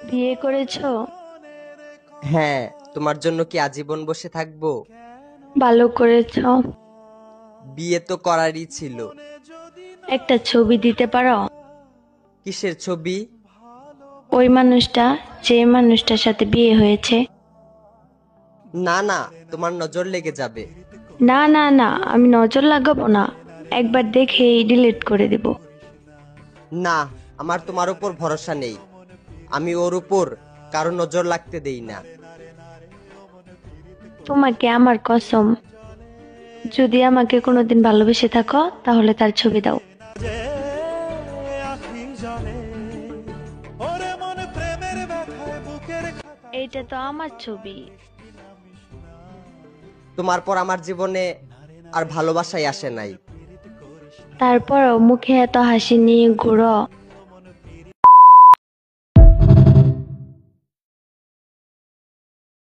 বিয়ে করেছো? হ্যাঁ, তোমার জন্য কি আজীবন বসে থাকবো? ভালো করেছো। বিয়ে তো করারই ছিল। একটা ছবি দিতে পারো? কিসের ছবি? ওই মানুষটা, যে মানুষটার সাথে বিয়ে হয়েছে। না না, তোমার নজর লেগে যাবে। না না না, আমি নজর লাগাবো না, একবার দেখেই ডিলিট করে দেব। না, আমার তোমার উপর ভরসা নেই। আমি ওর উপর কারো নজর লাগতে দেই না। তোমাকে আমার কসম, যদি আমাকে কোনোদিন ভালোবেসে থাকো তাহলে তার ছবি দাও। এইটা তো আমার ছবি। তোমার পর আমার জীবনে আর ভালোবাসাই আসে নাই। তারপরও মুখে এত হাসি নিয়ে ঘুরো।